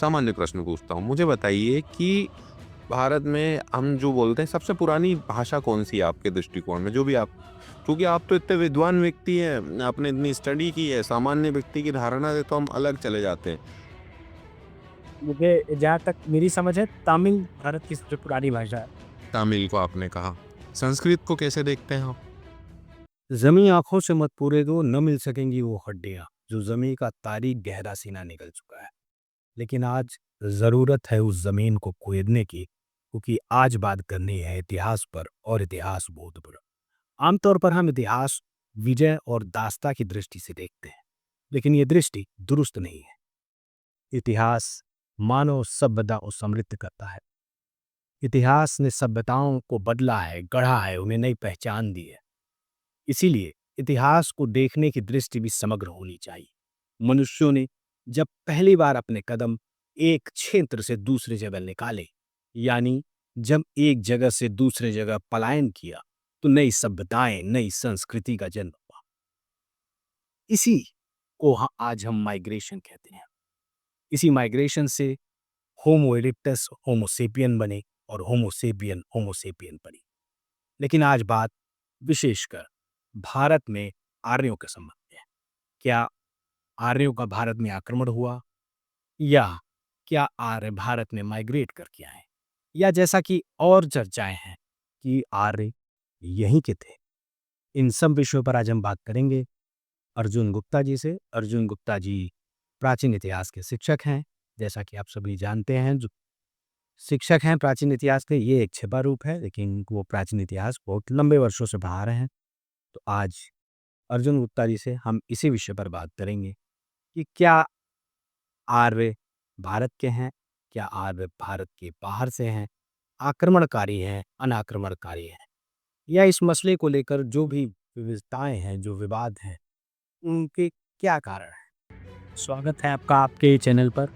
सामान्य प्रश्न पूछता हूँ। मुझे बताइए कि भारत में हम जो बोलते हैं सबसे पुरानी भाषा कौन-सी है आपके दृष्टिकोण में? जो भी आप क्योंकि आप तो इतने विद्वान व्यक्ति हैं, आपने इतनी स्टडी की है, सामान्य व्यक्ति की धारणा से तो हम अलग चले जाते हैं। मुझे जहाँ तक मेरी समझ है तमिल भारत की सबसे पुरानी भाषा है। तमिल को आपने कहा। संस्कृत को कैसे देखते हैं आप? ज़मी आँखों से मत पूरे दो, न मिल सकेंगी वो हड्डियाँ, जो ज़मीं का तारीख गहरा सीना निकल चुका है। लेकिन आज ज़रूरत है उस ज़मीन को खोदने की, क्योंकि आज बात करनी है इतिहास पर और इतिहास बोध पर। आमतौर पर हम इतिहास विजय और दास्ता की दृष्टि से देखते हैं, लेकिन ये दृष्टि दुरुस्त नहीं है। इतिहास मानव सभ्यता को समृद्ध करता है। इतिहास ने सभ्यताओं को बदला है, गढ़ा है, उन्हें नई पहचान दी है। इसीलिए इतिहास को देखने की दृष्टि भी समग्र होनी चाहिए। मनुष्यों ने जब पहली बार अपने कदम एक क्षेत्र से दूसरे जगह निकाले, यानी जब एक जगह से दूसरे जगह पलायन किया, तो नई सभ्यताएं, नई संस्कृति का जन्म हुआ। इसी को आज हम माइग्रेशन कहते हैं। इसी माइग्रेशन से होमो इरिक्टस होमोसेपियन बने और होमोसेपियन होमोसेपियन बनी। लेकिन आज बात विशेषकर भारत में आर्यों के संबंध में है। क्या आर्यों का भारत में आक्रमण हुआ, या क्या आर्य भारत में माइग्रेट करके आए, या जैसा कि और चर्चाएं हैं कि आर्य यहीं के थे। इन सब विषयों पर आज हम बात करेंगे अर्जुन गुप्ता जी से। अर्जुन गुप्ता जी प्राचीन इतिहास के शिक्षक हैं। जैसा कि आप सभी जानते हैं, जो शिक्षक हैं प्राचीन इतिहास के, ये एक छिपा रूप है, लेकिन वो प्राचीन इतिहास बहुत लंबे वर्षों से पढ़ा रहे हैं। तो आज अर्जुन गुप्ता जी से हम इसी विषय पर बात करेंगे कि क्या आर्य भारत के हैं, क्या आर्य भारत के बाहर से हैं, आक्रमणकारी हैं, अनाक्रमणकारी हैं, या इस मसले को लेकर जो भी विविधताएं हैं, जो विवाद हैं, उनके क्या कारण हैं। स्वागत है आपका आपके चैनल पर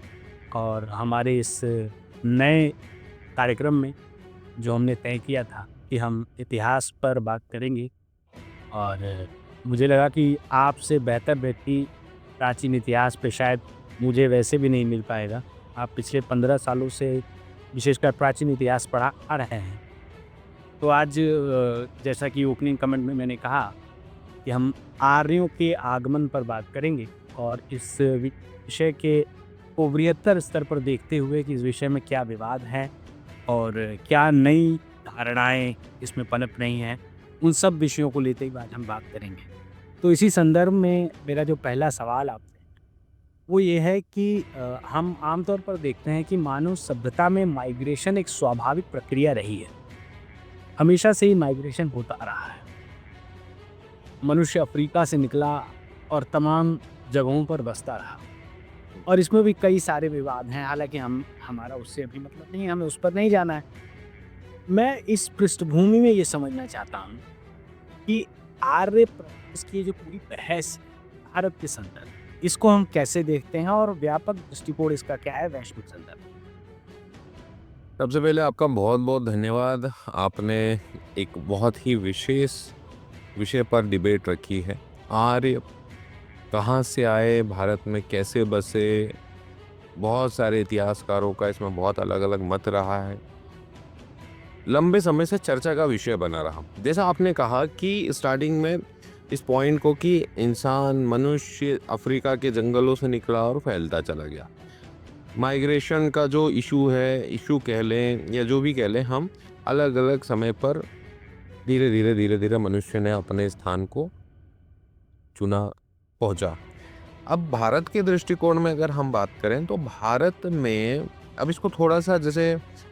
और हमारे इस नए कार्यक्रम में, जो हमने तय किया था कि हम इतिहास पर बात करेंगे। और मुझे लगा कि आपसे बेहतर व्यक्ति प्राचीन इतिहास पे शायद मुझे वैसे भी नहीं मिल पाएगा। आप पिछले 15 सालों से विशेषकर प्राचीन इतिहास पढ़ा आ रहे हैं। तो आज जैसा कि ओपनिंग कमेंट में मैंने कहा कि हम आर्यों के आगमन पर बात करेंगे और इस विषय के को बृहत्तर स्तर पर देखते हुए कि इस विषय में क्या विवाद है और क्या नई धारणाएँ इसमें पनप रही हैं, उन सब विषयों को लेते हुए आज हम बात करेंगे। तो इसी संदर्भ में मेरा जो पहला सवाल आपसे वो ये है कि हम आमतौर पर देखते हैं कि मानव सभ्यता में माइग्रेशन एक स्वाभाविक प्रक्रिया रही है। हमेशा से ही माइग्रेशन होता आ रहा है। मनुष्य अफ्रीका से निकला और तमाम जगहों पर बसता रहा और इसमें भी कई सारे विवाद हैं। हालाँकि हमारा उससे अभी मतलब नहीं है, हमें उस पर नहीं जाना है। मैं इस पृष्ठभूमि में ये समझना चाहता हूँ कि आर्य प्रदेश की जो पूरी बहस है भारत के संदर्भ में, इसको हम कैसे देखते हैं और व्यापक दृष्टिकोण इसका क्या है वैश्विक संदर्भ में? सबसे पहले आपका बहुत-बहुत धन्यवाद। आपने एक बहुत ही विशेष विषय पर डिबेट रखी है। आर्य कहाँ से आए, भारत में कैसे बसे, बहुत सारे इतिहासकारों का इसमें बहुत अलग-अलग मत रहा है। लंबे समय से चर्चा का विषय बना रहा। जैसा आपने कहा कि स्टार्टिंग में इस पॉइंट को कि इंसान, मनुष्य अफ्रीका के जंगलों से निकला और फैलता चला गया। माइग्रेशन का जो इशू है, इशू कह लें या जो भी कह लें, हम अलग-अलग समय पर धीरे-धीरे मनुष्य ने अपने स्थान को चुना, पहुँचा। अब भारत के दृष्टिकोण में अगर हम बात करें तो भारत में अब इसको थोड़ा-सा जैसे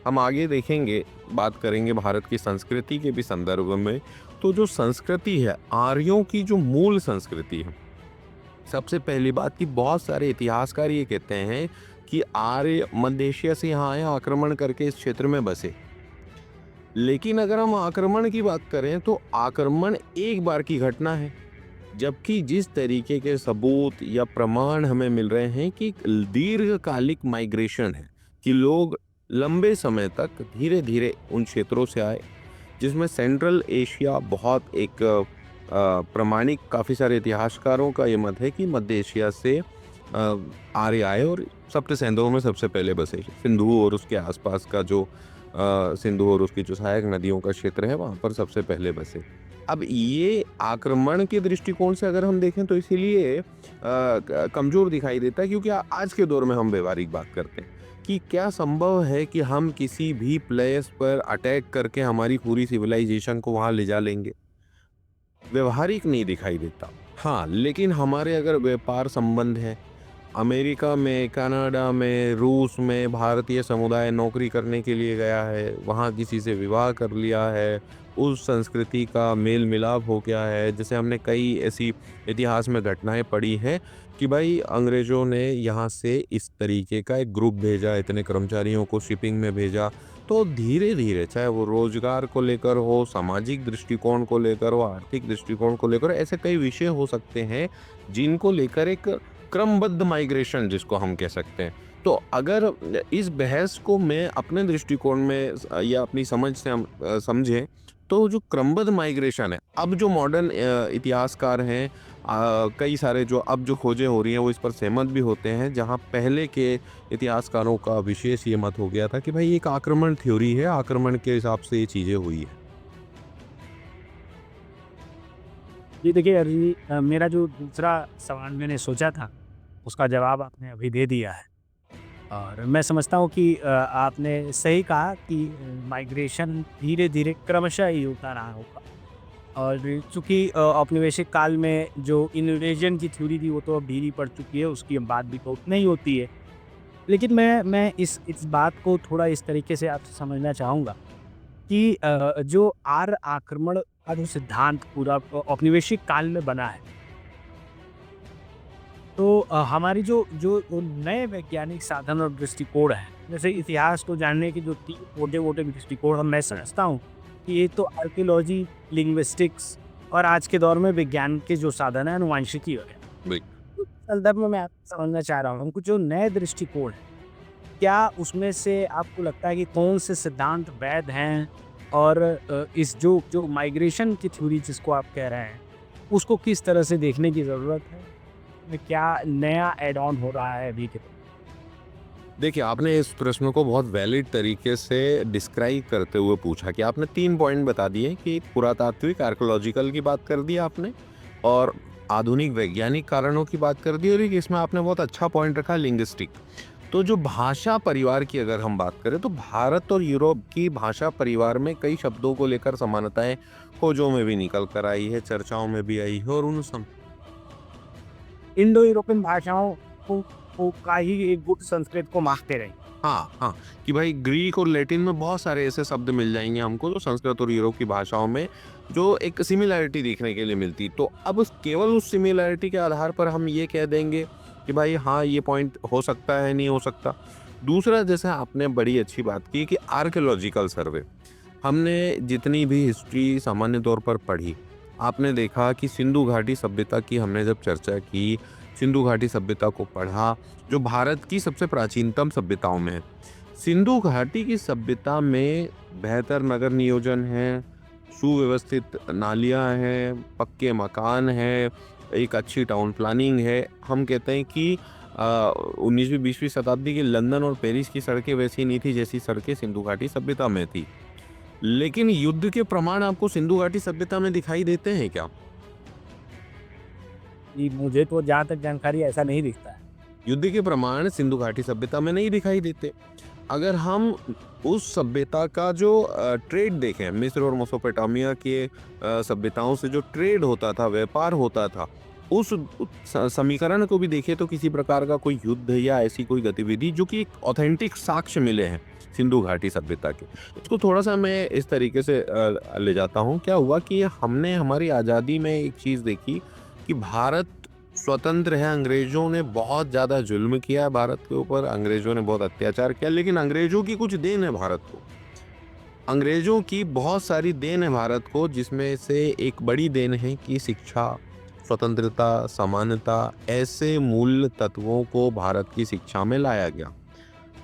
हम आगे देखेंगे, बात करेंगे भारत की संस्कृति के भी संदर्भ में, तो जो संस्कृति है, आर्यों की जो मूल संस्कृति है, सबसे पहली बात कि बहुत सारे इतिहासकार ये कहते हैं कि आर्य मध्य एशिया से यहाँ आए, आक्रमण करके इस क्षेत्र में बसे। लेकिन अगर हम आक्रमण की बात करें तो आक्रमण एक बार की घटना है। जबकि जिस तरीके के सबूत या प्रमाण हमें मिल रहे हैं कि दीर्घकालिक माइग्रेशन है, कि लोग लंबे समय तक धीरे-धीरे उन क्षेत्रों से आए, जिसमें सेंट्रल एशिया बहुत एक प्रामाणिक काफ़ी सारे इतिहासकारों का ये मत है कि मध्य एशिया से आर्य आए और सप्त सिंधुओं में सबसे पहले बसे। सिंधु और उसके आसपास का जो सिंधु और उसकी जो सहायक नदियों का क्षेत्र है वहाँ पर सबसे पहले बसे। अब ये आक्रमण के दृष्टिकोण से अगर हम देखें तो इसीलिए कमज़ोर दिखाई देता है, क्योंकि आज के दौर में हम व्यवहारिक बात करते हैं कि क्या संभव है कि हम किसी भी प्लेस पर अटैक करके हमारी पूरी सिविलाइजेशन को वहाँ ले जा लेंगे? व्यवहारिक नहीं दिखाई देता। हाँ, लेकिन हमारे अगर व्यापार संबंध हैं, अमेरिका में, कनाडा में, रूस में भारतीय समुदाय नौकरी करने के लिए गया है, वहाँ किसी से विवाह कर लिया है, उस संस्कृति का मेल-मिलाप हो गया है। जैसे हमने कई ऐसी इतिहास में घटनाएँ पढ़ी हैं कि भाई अंग्रेज़ों ने यहाँ से इस तरीके का एक ग्रुप भेजा, इतने कर्मचारियों को शिपिंग में भेजा। तो धीरे-धीरे चाहे वो रोज़गार को लेकर हो, सामाजिक दृष्टिकोण को लेकर हो, आर्थिक दृष्टिकोण को लेकर हो, ऐसे कई विषय हो सकते हैं जिनको लेकर एक क्रमबद्ध माइग्रेशन जिसको हम कह सकते हैं। तो अगर इस बहस को मैं अपने दृष्टिकोण में या अपनी समझ से हम समझें, तो जो क्रमबद्ध माइग्रेशन है, अब जो मॉडर्न इतिहासकार हैं, कई सारे जो अब जो खोजें हो रही हैं वो इस पर सहमत भी होते हैं, जहाँ पहले के इतिहासकारों का विशेष ये मत हो गया था कि भाई एक आक्रमण थ्योरी है, आक्रमण के हिसाब से ये चीज़ें हुई है। जी देखिए अभी मेरा जो दूसरा सवाल मैंने सोचा था, उसका जवाब आपने अभी दे दिया है। और मैं समझता हूँ कि आपने सही कहा कि माइग्रेशन धीरे-धीरे क्रमशः ही होता रहा होगा। और चूँकि औपनिवेशिक काल में जो इन्वेजन की थ्योरी थी वो तो अब ढीली पड़ चुकी है, उसकी अब बात भी तो उतनी ही होती है। लेकिन मैं इस बात को थोड़ा इस तरीके से आपसे समझना चाहूँगा कि जो आर्य आक्रमण का जो सिद्धांत पूरा औपनिवेशिक काल में बना है, तो हमारी जो जो वो नए वैज्ञानिक साधन और दृष्टिकोण हैं, जैसे इतिहास को जानने के जो 3 मोटे-मोटे दृष्टिकोण हैं, मैं समझता हूँ कि ये तो आर्कियोलॉजी, लिंग्विस्टिक्स और आज के दौर में विज्ञान के जो साधन हैं, आनुवंशिकी वगैरह। बिल तो इस संदर्भ में मैं आपसे समझना चाह रहा हूँ, कुछ जो नए दृष्टिकोण हैं, क्या उसमें से आपको लगता है कि कौन से सिद्धांत वैध हैं? और इस जो जो माइग्रेशन की थ्योरी जिसको आप कह रहे हैं, उसको किस तरह से देखने की ज़रूरत है? में क्या नया ऐड ऑन हो रहा है अभी के? देखिए, आपने इस प्रश्न को बहुत वैलिड तरीके से डिस्क्राइब करते हुए पूछा कि आपने 3 पॉइंट बता दिए कि पुरातात्विक आर्कियोलॉजिकल की बात कर दी आपने, और आधुनिक वैज्ञानिक कारणों की बात कर दी, और एक इसमें आपने बहुत अच्छा पॉइंट रखा लिंग्विस्टिक। तो जो भाषा परिवार की अगर हम बात करें, तो भारत और यूरोप की भाषा परिवार में कई शब्दों को लेकर समानताएँ खोजों में भी निकल कर आई है, चर्चाओं में भी आई है, और उन सम इंडो यूरोपियन भाषाओं को का ही एक गुट संस्कृत को मानते रहे। हाँ, हाँ, कि भाई ग्रीक और लैटिन में बहुत सारे ऐसे शब्द मिल जाएँगे हमको जो संस्कृत और यूरोप की भाषाओं में जो एक सिमिलैरिटी देखने के लिए मिलती। तो अब केवल उस सिमिलैरिटी के आधार पर हम ये कह देंगे कि भाई हाँ, ये पॉइंट हो सकता है, नहीं हो सकता। दूसरा, जैसे आपने बड़ी अच्छी बात की कि आर्कियोलॉजिकल सर्वे, हमने जितनी भी हिस्ट्री सामान्य तौर पर पढ़ी, आपने देखा कि सिंधु घाटी सभ्यता की हमने जब चर्चा की, सिंधु घाटी सभ्यता को पढ़ा, जो भारत की सबसे प्राचीनतम सभ्यताओं में है। सिंधु घाटी की सभ्यता में बेहतर नगर नियोजन है, सुव्यवस्थित नालियाँ हैं, पक्के मकान हैं, एक अच्छी टाउन प्लानिंग है। हम कहते हैं कि 19वीं-20वीं शताब्दी की लंदन और पेरिस की सड़कें वैसी नहीं थी जैसी सड़कें सिंधु घाटी सभ्यता में थी। लेकिन युद्ध के प्रमाण आपको सिंधु घाटी सभ्यता में दिखाई देते हैं क्या? जी, मुझे तो जहाँ तक जानकारी ऐसा नहीं दिखता है। युद्ध के प्रमाण सिंधु घाटी सभ्यता में नहीं दिखाई देते। अगर हम उस सभ्यता का जो ट्रेड देखें, मिस्र और मेसोपोटामिया के सभ्यताओं से जो ट्रेड होता था, व्यापार होता था, उस समीकरण को भी देखें तो किसी प्रकार का कोई युद्ध या ऐसी कोई गतिविधि जो कि एक ऑथेंटिक साक्ष्य मिले हैं सिंधु घाटी सभ्यता के। इसको थोड़ा सा मैं इस तरीके से ले जाता हूँ। क्या हुआ कि हमने हमारी आज़ादी में एक चीज़ देखी कि भारत स्वतंत्र है, अंग्रेज़ों ने बहुत ज़्यादा जुल्म किया है भारत के ऊपर, अंग्रेज़ों ने बहुत अत्याचार किया, लेकिन अंग्रेज़ों की कुछ देन है भारत को। अंग्रेज़ों की बहुत सारी देन है भारत को, जिसमें से एक बड़ी देन है कि शिक्षा, स्वतंत्रता, समानता, ऐसे मूल तत्वों को भारत की शिक्षा में लाया गया।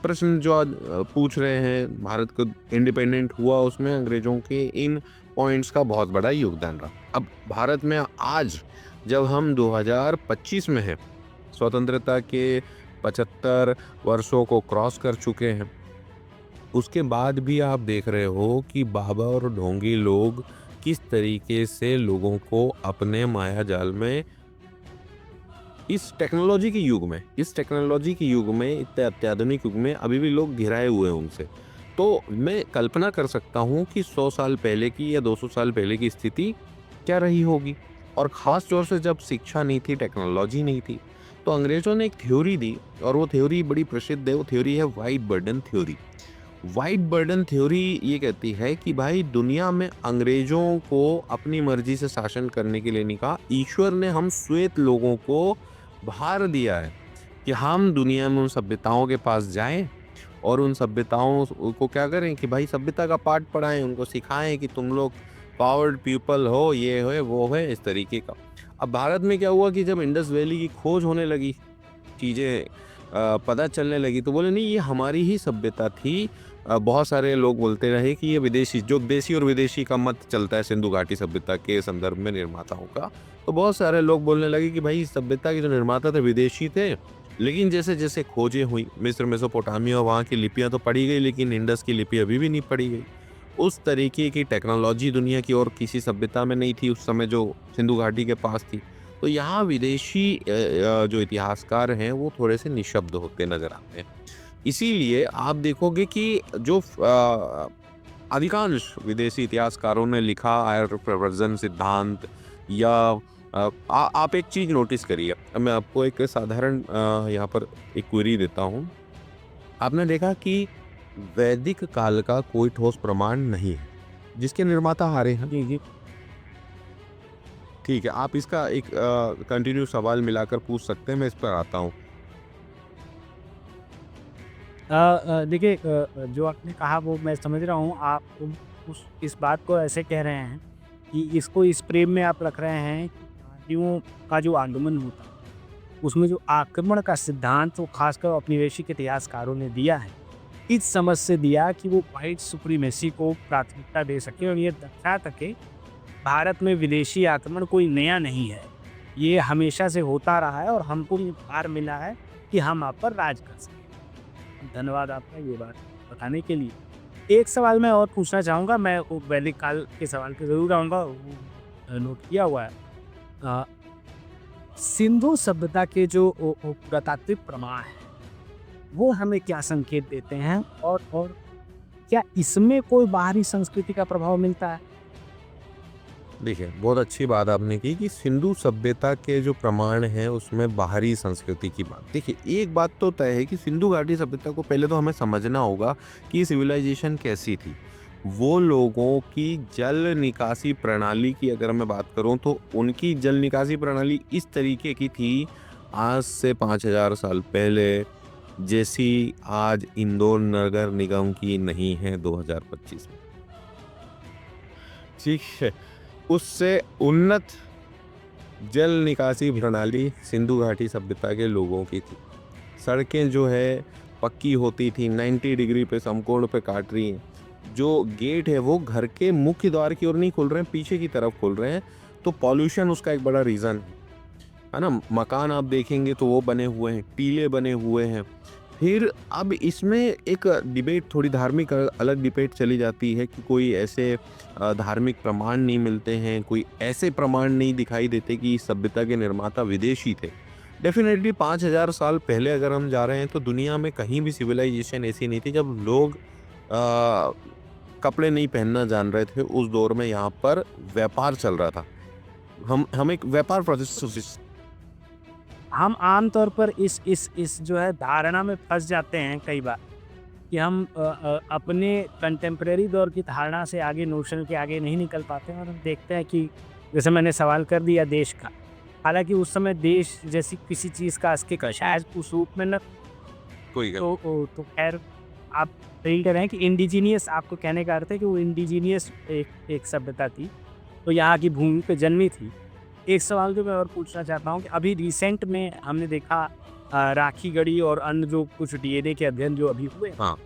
प्रश्न जो आज पूछ रहे हैं, भारत को इंडिपेंडेंट हुआ, उसमें अंग्रेज़ों के इन पॉइंट्स का बहुत बड़ा योगदान रहा। अब भारत में आज जब हम 2025 में हैं, स्वतंत्रता के 75 वर्षों को क्रॉस कर चुके हैं। उसके बाद भी आप देख रहे हो कि बाबा और ढोंगी लोग किस तरीके से लोगों को अपने माया जाल में इस टेक्नोलॉजी के युग में इतने अत्याधुनिक युग में अभी भी लोग घिराए हुए हैं उनसे। तो मैं कल्पना कर सकता हूँ कि 100 साल पहले की या 200 साल पहले की स्थिति क्या रही होगी। और ख़ास तौर से जब शिक्षा नहीं थी, टेक्नोलॉजी नहीं थी, तो अंग्रेज़ों ने एक थ्योरी दी और वो थ्योरी बड़ी प्रसिद्ध है। वो थ्योरी है white burden theory. White burden theory ये कहती है कि भाई दुनिया में अंग्रेज़ों को अपनी मर्ज़ी से शासन करने के लिए नहीं कहा। ईश्वर ने हम श्वेत लोगों को भार दिया है कि हम दुनिया में उन सभ्यताओं के पास जाएं और उन सभ्यताओं को क्या करें कि भाई सभ्यता का पाठ पढ़ाएं, उनको सिखाएं कि तुम लोग पावर्ड पीपल हो, ये है वो है, इस तरीके का। अब भारत में क्या हुआ कि जब इंडस वैली की खोज होने लगी, चीज़ें पता चलने लगी, तो बोले नहीं ये हमारी ही सभ्यता थी। बहुत सारे लोग बोलते रहे कि ये विदेशी, जो देशी और विदेशी का मत चलता है सिंधु घाटी सभ्यता के संदर्भ में निर्माताओं का, तो बहुत सारे लोग बोलने लगे कि भाई इस सभ्यता के जो निर्माता थे विदेशी थे। लेकिन जैसे जैसे खोजें हुई, मिस्र, मेसोपोटामिया, वहाँ की लिपियाँ तो पढ़ी गई, लेकिन इंडस की लिपि अभी भी नहीं पढ़ी गई। उस तरीके की टेक्नोलॉजी दुनिया की और किसी सभ्यता में नहीं थी उस समय जो सिंधु घाटी के पास थी। तो यहाँ विदेशी जो इतिहासकार हैं वो थोड़े से निशब्द होते नज़र आते हैं। इसीलिए आप देखोगे कि जो अधिकांश विदेशी इतिहासकारों ने लिखा आर्य प्रवर्जन सिद्धांत या आप एक चीज़ नोटिस करिए। अब मैं आपको एक साधारण यहाँ पर एक क्वेरी देता हूँ। आपने देखा कि वैदिक काल का कोई ठोस प्रमाण नहीं है जिसके निर्माता हारे हैं। जी जी। ठीक है, आप इसका एक कंटिन्यू सवाल मिलाकर पूछ सकते हैं, मैं इस पर आता हूँ। देखिए, जो आपने कहा वो मैं समझ रहा हूँ। आप उस इस बात को ऐसे कह रहे हैं कि इसको इस प्रेम में आप रख रहे हैं कि आर्यों का जो आगमन होता है, उसमें जो आक्रमण का सिद्धांत वो खासकर औपनिवेशिक इतिहासकारों ने दिया है, इस समझ से दिया कि वो व्हाइट सुप्रीमेसी को प्राथमिकता दे सके और ये दर्शा सके भारत में विदेशी आक्रमण कोई नया नहीं है। ये हमेशा से होता रहा है और हमको ये भार मिला है कि हम आप पर राज कर सकें। धन्यवाद आपका ये बात बताने के लिए। एक सवाल मैं और पूछना चाहूँगा, मैं वो वैदिक काल के सवाल पे ज़रूर आऊँगा, वो नोट किया हुआ है। अ, सिंधु सभ्यता के जो पुरातात्विक प्रमाण हैं, वो हमें क्या संकेत देते हैं और क्या इसमें कोई बाहरी संस्कृति का प्रभाव मिलता है? देखिए, बहुत अच्छी बात आपने की कि सिंधु सभ्यता के जो प्रमाण हैं उसमें बाहरी संस्कृति की बात। देखिए, एक बात तो तय है कि सिंधु घाटी सभ्यता को पहले तो हमें समझना होगा कि सिविलाइजेशन कैसी थी। वो लोगों की जल निकासी प्रणाली की अगर मैं बात करूं तो उनकी जल निकासी प्रणाली इस तरीके की थी आज से 5000 साल पहले, जैसी आज इंदौर नगर निगम की नहीं है 2025 में। ठीक है, उससे उन्नत जल निकासी प्रणाली सिंधु घाटी सभ्यता के लोगों की थी। सड़कें जो है पक्की होती थी, 90 डिग्री पे समकोण पे काट रही हैं। जो गेट है वो घर के मुख्य द्वार की ओर नहीं खुल रहे हैं, पीछे की तरफ खुल रहे हैं। तो पॉल्यूशन उसका एक बड़ा रीज़न है ना। मकान आप देखेंगे तो वो बने हुए हैं, टीले बने हुए हैं। फिर अब इसमें एक डिबेट, थोड़ी धार्मिक अलग डिबेट चली जाती है कि कोई ऐसे धार्मिक प्रमाण नहीं मिलते हैं, कोई ऐसे प्रमाण नहीं दिखाई देते कि इस सभ्यता के निर्माता विदेशी थे। डेफिनेटली 5000 साल पहले अगर हम जा रहे हैं तो दुनिया में कहीं भी सिविलाइजेशन ऐसी नहीं थी जब लोग कपड़े नहीं पहनना जान रहे थे। उस दौर में यहाँ पर व्यापार चल रहा था। हम एक व्यापार प्रोसेस। हम आम तौर पर इस जो है धारणा में फंस जाते हैं कई बार कि हम अपने कंटेम्प्रेरी दौर की धारणा से आगे, नोशन के आगे नहीं निकल पाते हैं और हम देखते हैं कि जैसे मैंने सवाल कर दिया देश का, हालांकि उस समय देश जैसी किसी चीज़ का अस्तित्व शायद उस रूप में न, कोई तो खैर आप सही कह रहे हैं कि इंडिजीनियस, आपको कहने का अर्थ है कि वो इंडिजीनियस एक सभ्यता थी, तो यहाँ की भूमि पे जन्मी थी। एक सवाल जो मैं और पूछना चाहता हूँ कि अभी रिसेंट में हमने देखा राखी गढ़ी और अन्य जो कुछ डीएनए के अध्ययन जो अभी हुए, हाँ,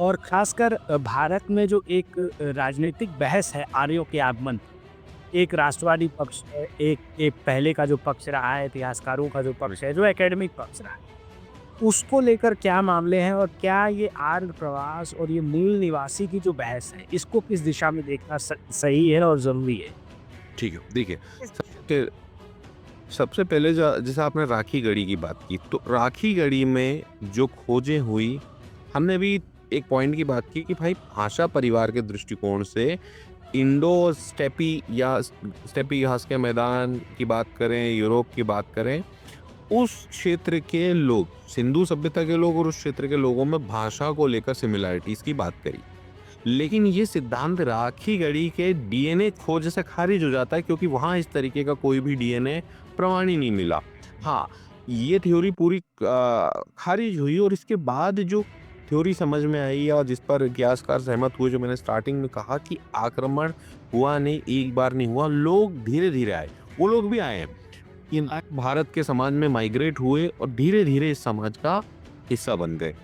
और खासकर भारत में जो एक राजनीतिक बहस है आर्यों के आगमन, एक राष्ट्रवादी पक्ष है, एक पहले का जो पक्ष रहा है, इतिहासकारों का जो पक्ष है, जो एकेडमिक पक्ष रहा है, उसको लेकर क्या मामले हैं और क्या ये आर्य प्रवास और ये मूल निवासी की जो बहस है, इसको किस दिशा में देखना सही है और ज़रूरी है? ठीक है, देखिए सबसे पहले जैसे आपने राखी गढ़ी की बात की, तो राखी गढ़ी में जो खोजें हुई, हमने भी एक पॉइंट की बात की कि भाई भाषा परिवार के दृष्टिकोण से इंडो स्टेपी या स्टेपी घास के मैदान की बात करें, यूरोप की बात करें, उस क्षेत्र के लोग, सिंधु सभ्यता के लोग और उस क्षेत्र के लोगों में भाषा को लेकर सिमिलैरिटीज की बात करी। लेकिन ये सिद्धांत राखी गढ़ी के डीएनए खोज से खारिज हो जाता है, क्योंकि वहां इस तरीके का कोई भी डीएनए प्रमाण ही नहीं मिला। हाँ, ये थ्योरी पूरी खारिज हुई और इसके बाद जो थ्योरी समझ में आई और जिस पर इतिहासकार सहमत हुए, जो मैंने स्टार्टिंग में कहा कि आक्रमण हुआ नहीं, एक बार नहीं हुआ, लोग धीरे धीरे आए, वो लोग भी आए हैं, इन भारत के समाज में माइग्रेट हुए और धीरे धीरे इस समाज का हिस्सा बन गए।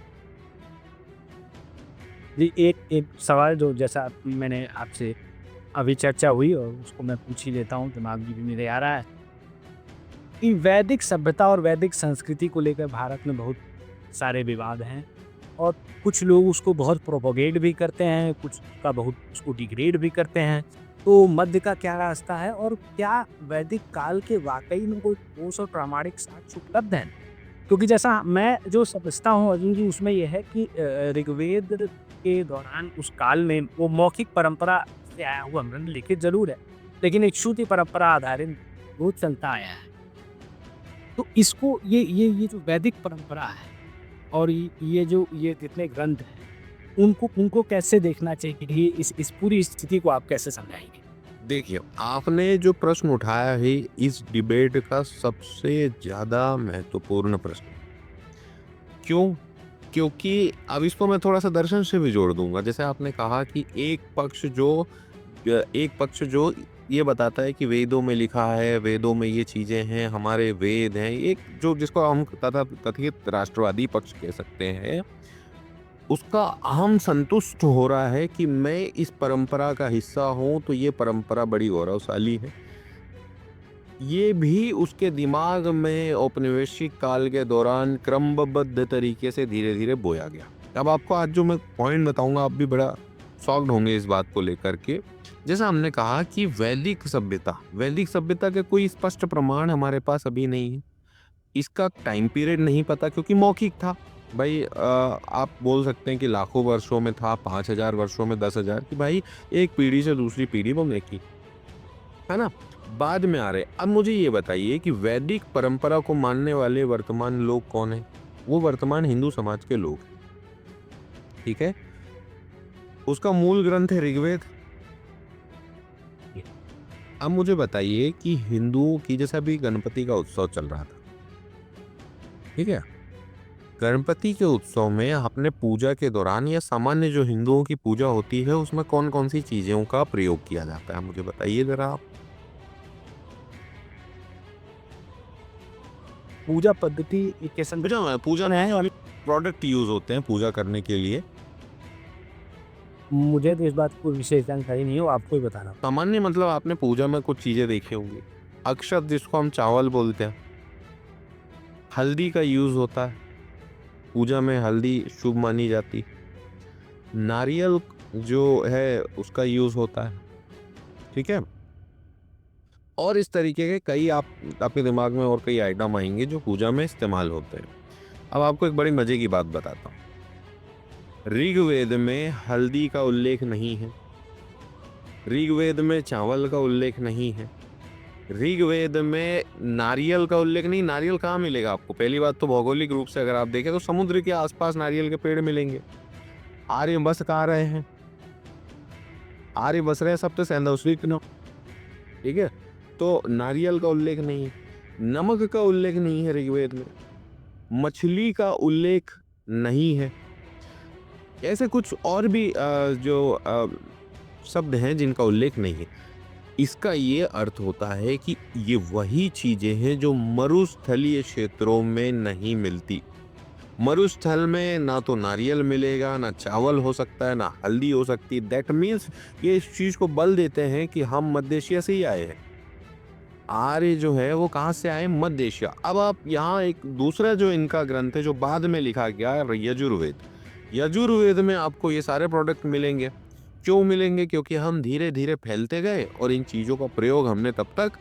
जी, एक सवाल जो जैसा मैंने आपसे अभी चर्चा हुई और उसको मैं पूछ ही लेता हूँ, दिमाग में भी मेरे आ रहा है कि वैदिक सभ्यता और वैदिक संस्कृति को लेकर भारत में बहुत सारे विवाद हैं और कुछ लोग उसको बहुत प्रोपोगेट भी करते हैं, कुछ का बहुत उसको डिग्रेड भी करते हैं। तो मध्य का क्या रास्ता है और क्या वैदिक काल के वाकई में कोई ठोस और प्रामाणिक साक्ष्य उपलब्ध हैं? क्योंकि जैसा मैं जो समझता हूँ अर्जुन जी, उसमें यह है कि ऋग्वेद के दौरान उस काल में वो मौखिक परंपरा से आया हुआ ग्रंथ लिखित जरूर है, लेकिन एक श्रुति परंपरा आधारित वो चलता आया है। तो इसको ये जो वैदिक परंपरा है और ये जितने ग्रंथ हैं, उनको उनको कैसे देखना चाहिए? ये इस पूरी स्थिति को आप कैसे समझाएंगे? देखिए, आपने जो प्रश्न उठाया है इस डिबेट का सबसे ज़्यादा महत्वपूर्ण प्रश्न। क्यों? क्योंकि अब इसको मैं थोड़ा सा दर्शन से भी जोड़ दूंगा। जैसे आपने कहा कि एक पक्ष जो ये बताता है कि वेदों में लिखा है, वेदों में ये चीज़ें हैं, हमारे वेद हैं, एक जो जिसको हम तथाकथित राष्ट्रवादी पक्ष कह सकते हैं, उसका अहम संतुष्ट हो रहा है कि मैं इस परंपरा का हिस्सा हूं, तो ये परंपरा बड़ी गौरवशाली है। ये भी उसके दिमाग में औपनिवेशिक काल के दौरान क्रमबद्ध तरीके से धीरे धीरे बोया गया। अब आपको आज जो मैं पॉइंट बताऊंगा, आप भी बड़ा शॉक्ड होंगे इस बात को लेकर के। जैसा हमने कहा कि वैदिक सभ्यता के कोई स्पष्ट प्रमाण हमारे पास अभी नहीं है। इसका टाइम पीरियड नहीं पता, क्योंकि मौखिक था। भाई आप बोल सकते हैं कि लाखों वर्षों में था, 5000 वर्षों में 10,000, कि भाई एक पीढ़ी से दूसरी पीढ़ी बनने की, है ना, बाद में आ रहे। अब मुझे ये बताइए कि वैदिक परंपरा को मानने वाले वर्तमान लोग कौन है? वो वर्तमान हिंदू समाज के लोग हैं, ठीक है। उसका मूल ग्रंथ है ऋग्वेद। अब मुझे बताइए कि हिंदुओं की, जैसा भी गणपति का उत्सव चल रहा था, ठीक है, गणपति के उत्सव में आपने पूजा के दौरान या सामान्य जो हिंदुओं की पूजा होती है, उसमें कौन कौन सी चीजों का प्रयोग किया जाता है, मुझे बताइए जरा आप। पूजा पद्धति के पूजा में वाले प्रोडक्ट यूज होते हैं पूजा करने के लिए। मुझे तो इस बात को विशेष जानकारी नहीं हो, आपको ही बताना। सामान्य मतलब आपने पूजा में कुछ चीजें देखी होंगी। अक्षत, जिसको हम चावल बोलते हैं, हल्दी का यूज होता है पूजा में, हल्दी शुभ मानी जाती। नारियल जो है उसका यूज होता है, ठीक है। और इस तरीके के कई आपके दिमाग में और कई आइटम आएंगे जो पूजा में इस्तेमाल होते हैं। अब आपको एक बड़ी मजे की बात बताता हूँ। ऋग्वेद में हल्दी का उल्लेख नहीं है, ऋग्वेद में चावल का उल्लेख नहीं है, ऋग्वेद में नारियल का उल्लेख नहीं। नारियल कहाँ मिलेगा आपको? पहली बात तो भौगोलिक रूप से अगर आप देखें तो समुद्र के आसपास नारियल के पेड़ मिलेंगे। आर्य बस कहाँ रहे हैं? आर्य बस रहे हैं सप्त सैंधवस्वीप में, ठीक है। तो नारियल का उल्लेख नहीं है, नमक का उल्लेख नहीं है ऋग्वेद में, मछली का उल्लेख नहीं है। ऐसे कुछ और भी जो शब्द हैं जिनका उल्लेख नहीं है। इसका ये अर्थ होता है कि ये वही चीजें हैं जो मरुस्थलीय क्षेत्रों में नहीं मिलती। मरुस्थल में ना तो नारियल मिलेगा, ना चावल हो सकता है, ना हल्दी हो सकती। दैट मीन्स ये इस चीज को बल देते हैं कि हम मध्य एशिया से ही आए हैं। आर्य जो है वो कहाँ से आए? मध्य एशिया। अब आप यहाँ एक दूसरा जो इनका ग्रंथ है जो बाद में लिखा गया यजुर्वेद। यजुर्वेद में आपको ये सारे प्रोडक्ट मिलेंगे। क्यों मिलेंगे? क्योंकि हम धीरे धीरे फैलते गए और इन चीजों का प्रयोग हमने तब तक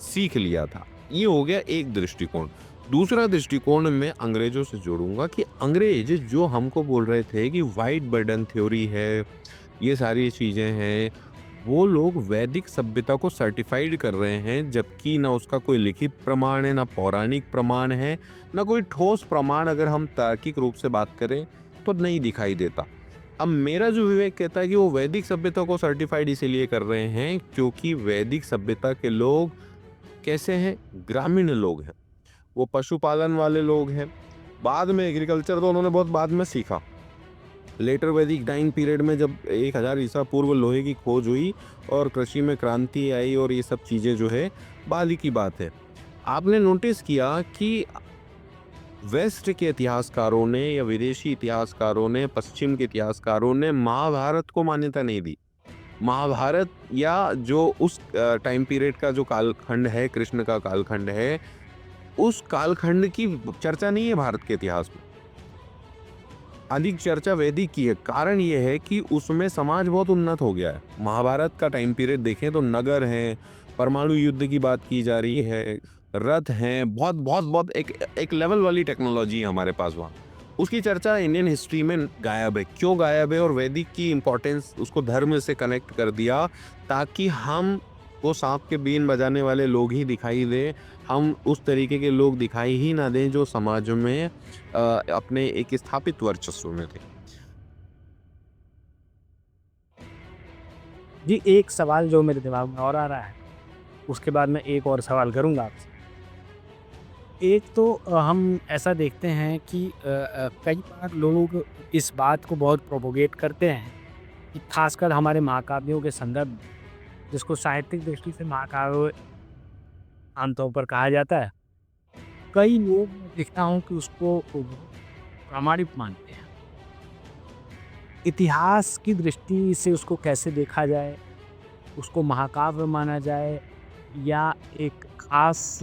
सीख लिया था। ये हो गया एक दृष्टिकोण। दूसरा दृष्टिकोण मैं अंग्रेजों से जोड़ूंगा कि अंग्रेज जो हमको बोल रहे थे कि वाइट बर्डन थ्योरी है, ये सारी चीजें हैं, वो लोग वैदिक सभ्यता को सर्टिफाइड कर रहे हैं, जबकि ना उसका कोई लिखित प्रमाण है, ना पौराणिक प्रमाण है, ना कोई ठोस प्रमाण अगर हम तार्किक रूप से बात करें तो नहीं दिखाई देता। अब मेरा जो विवेक कहता है कि वो वैदिक सभ्यता को सर्टिफाइड इसीलिए कर रहे हैं क्योंकि वैदिक सभ्यता के लोग कैसे हैं? ग्रामीण लोग हैं, वो पशुपालन वाले लोग हैं। बाद में एग्रीकल्चर तो उन्होंने बहुत बाद में सीखा। लेटर वैदिक टाइम पीरियड में जब 1000 ईसा पूर्व लोहे की खोज हुई और कृषि में क्रांति आई और ये सब चीज़ें जो है बाद ही की बात है। आपने नोटिस किया कि वेस्ट के इतिहासकारों ने या विदेशी इतिहासकारों ने, पश्चिम के इतिहासकारों ने महाभारत को मान्यता नहीं दी। महाभारत या जो उस टाइम पीरियड का जो कालखंड है, कृष्ण का कालखंड है, उस कालखंड की चर्चा नहीं है भारत के इतिहास में। अधिक चर्चा वैदिक की है। कारण ये है कि उसमें समाज बहुत उन्नत हो गया है। महाभारत का टाइम पीरियड देखें तो नगर हैं, परमाणु युद्ध की बात की जा रही है, रथ हैं, बहुत बहुत बहुत एक लेवल वाली टेक्नोलॉजी है हमारे पास वहाँ। उसकी चर्चा इंडियन हिस्ट्री में गायब है। क्यों गायब है? और वैदिक की इम्पोर्टेंस उसको धर्म से कनेक्ट कर दिया ताकि हम वो सांप के बीन बजाने वाले लोग ही दिखाई दे, हम उस तरीके के लोग दिखाई ही ना दें जो समाज में अपने एक स्थापित वर्चस्व में थे। जी, एक सवाल जो मेरे दिमाग में और आ रहा है, उसके बाद मैं एक और सवाल करूँगा आपसे। एक तो हम ऐसा देखते हैं कि कई बार लोग इस बात को बहुत प्रोपोगेट करते हैं कि खासकर हमारे महाकाव्यों के संदर्भ में, जिसको साहित्यिक दृष्टि से महाकाव्य आमतौर पर कहा जाता है, कई लोग मैं देखता हूँ कि उसको प्रामाणिक मानते हैं। इतिहास की दृष्टि से उसको कैसे देखा जाए, उसको महाकाव्य माना जाए या एक खास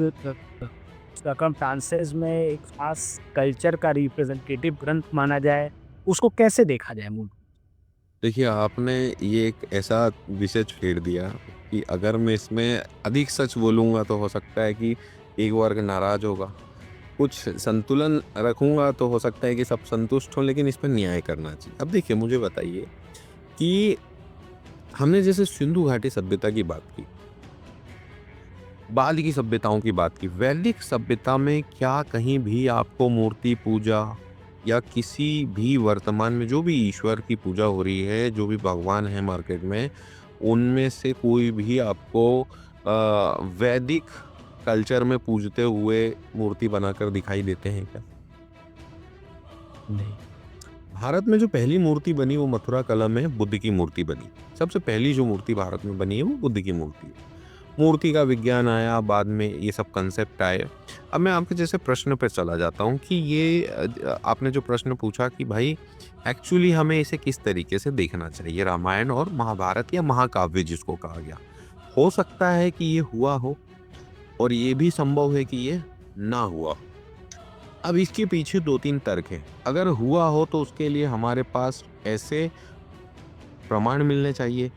सर्कमस्टांसेस में एक खास कल्चर का रिप्रेजेंटेटिव ग्रंथ माना जाए, उसको कैसे देखा जाए मूल? देखिए, आपने ये एक ऐसा विषय छेड़ दिया कि अगर मैं इसमें अधिक सच बोलूँगा तो हो सकता है कि एक वर्ग नाराज होगा। कुछ संतुलन रखूँगा तो हो सकता है कि सब संतुष्ट हों, लेकिन इस पे न्याय करना चाहिए। अब देखिए, मुझे बताइए कि हमने जैसे सिंधु घाटी सभ्यता की बात की, बाद की सभ्यताओं की बात की, वैदिक सभ्यता में क्या कहीं भी आपको मूर्ति पूजा या किसी भी वर्तमान में जो भी ईश्वर की पूजा हो रही है, जो भी भगवान है मार्केट में, उनमें से कोई भी आपको वैदिक कल्चर में पूजते हुए मूर्ति बनाकर दिखाई देते हैं क्या? नहीं। भारत में जो पहली मूर्ति बनी वो मथुरा कला में बुद्ध की मूर्ति बनी। सबसे पहली जो मूर्ति भारत में बनी है वो बुद्ध की मूर्ति है। मूर्ति का विज्ञान आया, बाद में ये सब कंसेप्ट आए। अब मैं आपके जैसे प्रश्न पे चला जाता हूँ कि ये आपने जो प्रश्न पूछा कि भाई एक्चुअली हमें इसे किस तरीके से देखना चाहिए, रामायण और महाभारत या महाकाव्य जिसको कहा गया। हो सकता है कि ये हुआ हो और ये भी संभव है कि ये ना हुआ हो। अब इसके पीछे 2-3 तर्क हैं। अगर हुआ हो तो उसके लिए हमारे पास ऐसे प्रमाण मिलने चाहिए,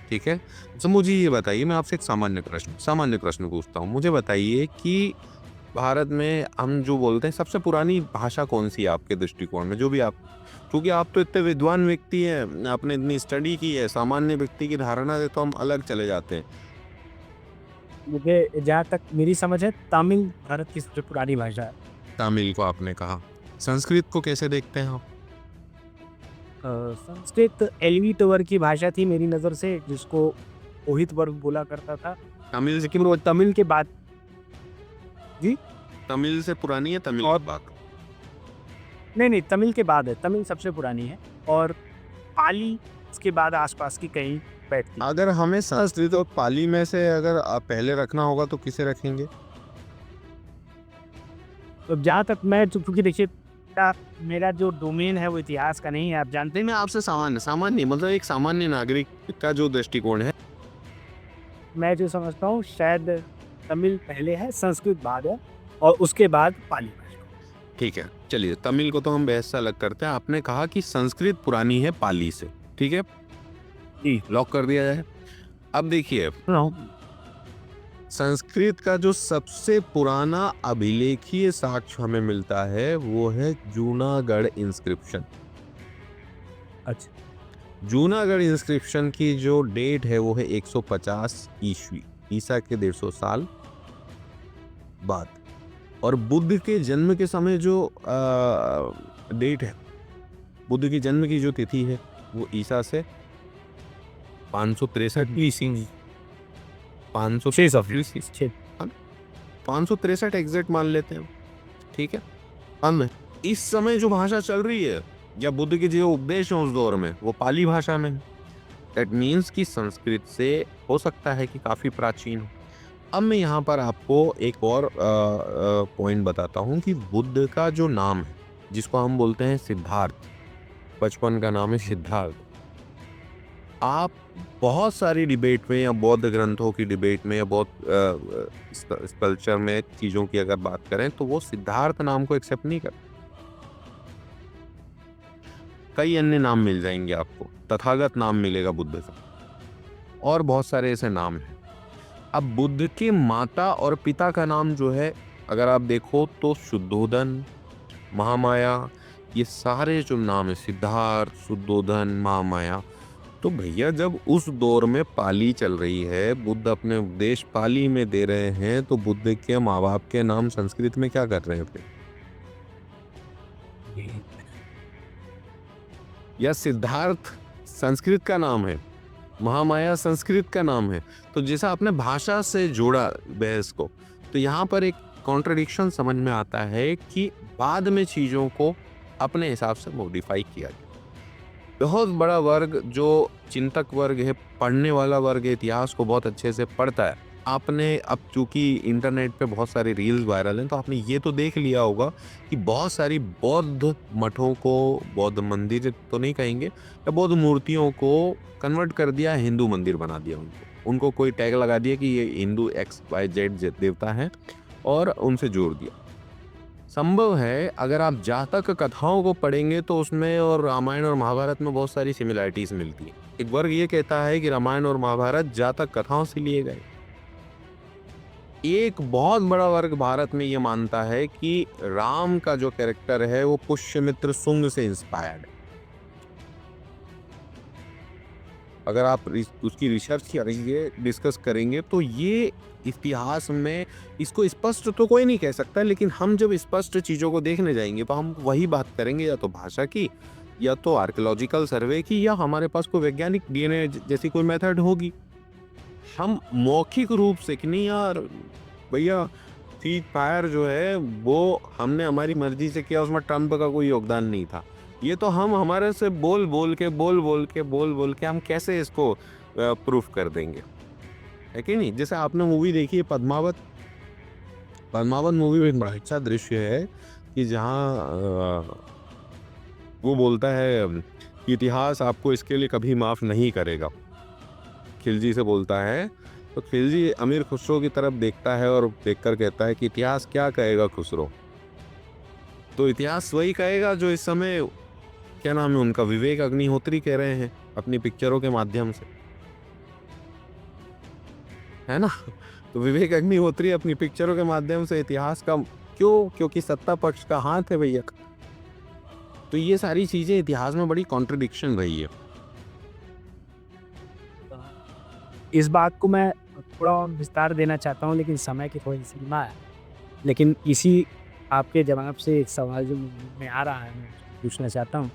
ठीक है? तो मुझे ये बताइए, मैं आपसे एक सामान्य प्रश्न पूछता हूँ। मुझे बताइए कि भारत में हम जो बोलते हैं सबसे पुरानी भाषा कौन-सी है आपके दृष्टिकोण में? जो भी आप, क्योंकि आप तो इतने विद्वान व्यक्ति हैं, आपने इतनी स्टडी की है, सामान्य व्यक्ति की धारणा से तो हम अलग चले जाते हैं। मुझे जहाँ तक मेरी समझ है, तमिल भारत की सबसे पुरानी भाषा है। तमिल को आपने कहा। संस्कृत को कैसे देखते हैं आप? संस्कृत एल्विट वर्ग की भाषा थी मेरी नज़र से, जिसको ओहित वर्ग बोला करता था। तमिल से लेकिन वो तमिल के बाद जी? तमिल से पुरानी है तमिल और की बात? नहीं, तमिल के बाद है, तमिल सबसे पुरानी है और पाली इसके बाद आसपास की कहीं बैठती है। अगर हमें संस्कृत और पाली में से अगर आप पहले रखना होगा तो किसे रखेंगे? तो जहाँ तक मैं चूँकि देखिए मेरा जो डोमेन है वो इतिहास का नहीं है, आप जानते नहीं, मैं आपसे सामान्य मतलब एक सामान्य नागरिक का जो दृष्टिकोण है। मैं जो समझता हूँ शायद तमिल पहले है, संस्कृत बाद है और उसके बाद पाली भाषा। ठीक है, चलिए तमिल को तो हम बहस से अलग करते हैं। आपने कहा कि संस्कृत पुरानी है पाली से, ठीक है? जी। लॉक कर दिया जाए। अब देखिए, संस्कृत का जो सबसे पुराना अभिलेखीय साक्ष्य हमें मिलता है वो है जूनागढ़ इंस्क्रिप्शन। अच्छा। जूनागढ़ इंस्क्रिप्शन की जो डेट है वो है 150 ईस्वी, ईसा के 150 साल बाद। और बुद्ध के जन्म के समय जो डेट है, बुद्ध की जन्म की जो तिथि है वो ईसा से 563 ईस्वी 563 एग्जैक्ट मान लेते हैं, ठीक है। अब इस समय जो भाषा चल रही है या बुद्ध के जो उपदेश है उस दौर में वो पाली भाषा में है। दैट मीन्स कि संस्कृत से हो सकता है कि काफी प्राचीन हो। अब मैं यहाँ पर आपको एक और पॉइंट बताता हूँ कि बुद्ध का जो नाम है जिसको हम बोलते हैं सिद्धार्थ, बचपन का नाम है सिद्धार्थ। आप बहुत सारी डिबेट में या बौद्ध ग्रंथों की डिबेट में या बौद्ध स्कल्पचर में चीज़ों की अगर बात करें तो वो सिद्धार्थ नाम को एक्सेप्ट नहीं करते। कई अन्य नाम मिल जाएंगे आपको, तथागत नाम मिलेगा बुद्ध का और बहुत सारे ऐसे नाम हैं। अब बुद्ध के माता और पिता का नाम जो है अगर आप देखो तो शुद्धोधन, महामाया, ये सारे जो नाम है सिद्धार्थ, शुद्धोधन, महामाया, तो भैया जब उस दौर में पाली चल रही है, बुद्ध अपने उपदेश पाली में दे रहे हैं, तो बुद्ध के माँ बाप के नाम संस्कृत में क्या कर रहे हैं फिर? या सिद्धार्थ संस्कृत का नाम है, महामाया संस्कृत का नाम है, तो जैसा आपने भाषा से जोड़ा बहस को, तो यहाँ पर एक कॉन्ट्रडिक्शन समझ में आता है कि बाद में चीज़ों को अपने हिसाब से मॉडिफाई किया गया। बहुत बड़ा वर्ग जो चिंतक वर्ग है, पढ़ने वाला वर्ग है, इतिहास को बहुत अच्छे से पढ़ता है। आपने अब चूंकि इंटरनेट पे बहुत सारी रील्स वायरल हैं तो आपने ये तो देख लिया होगा कि बहुत सारी बौद्ध मठों को, बौद्ध मंदिर तो नहीं कहेंगे, या बौद्ध मूर्तियों को कन्वर्ट कर दिया, हिंदू मंदिर बना दिया उनको कोई टैग लगा दिया कि ये हिंदू XYZ देवता है और उनसे जोड़ दिया। संभव है अगर आप जातक कथाओं को पढ़ेंगे तो उसमें और रामायण और महाभारत में बहुत सारी सिमिलरिटीज मिलती है। एक वर्ग ये कहता है कि रामायण और महाभारत जातक कथाओं से लिए गए। एक बहुत बड़ा वर्ग भारत में ये मानता है कि राम का जो कैरेक्टर है वो पुष्यमित्र शुंग से इंस्पायर्ड है। अगर आप उसकी रिसर्च करेंगे, डिस्कस करेंगे, तो ये इतिहास में इसको स्पष्ट तो कोई नहीं कह सकता, लेकिन हम जब स्पष्ट चीज़ों को देखने जाएंगे तो हम वही बात करेंगे, या तो भाषा की, या तो आर्कियोलॉजिकल सर्वे की, या हमारे पास कोई वैज्ञानिक DNA जैसी कोई मेथड होगी। हम मौखिक रूप से कि नहीं यार भैया सीज फायर जो है वो हमने हमारी मर्जी से किया, उसमें ट्रम्प का कोई योगदान नहीं था, ये तो हम हमारे से बोल बोल के हम कैसे इसको प्रूफ कर देंगे, है कि नहीं। जैसे आपने मूवी देखी है पद्मावत, पद्मावत मूवी में एक बड़ा अच्छा दृश्य है कि जहाँ वो बोलता है कि इतिहास आपको इसके लिए कभी माफ़ नहीं करेगा, खिलजी से बोलता है। तो खिलजी अमीर खुसरो की तरफ देखता है और देखकर कहता है कि इतिहास क्या कहेगा खुसरो, तो इतिहास वही कहेगा जो इस समय क्या नाम है उनका, विवेक अग्निहोत्री कह रहे हैं अपनी पिक्चरों के माध्यम से, है ना। तो विवेक अग्निहोत्री अपनी पिक्चरों के माध्यम से इतिहास का क्योंकि सत्ता पक्ष का हाथ है भैया। तो ये सारी चीजें इतिहास में बड़ी कॉन्ट्रडिक्शन रही है। इस बात को मैं थोड़ा और विस्तार देना चाहता हूँ, लेकिन समय की थोड़ी सीमा है। लेकिन इसी आपके जवाब से एक सवाल जो में आ रहा है, मैं पूछना चाहता हूँ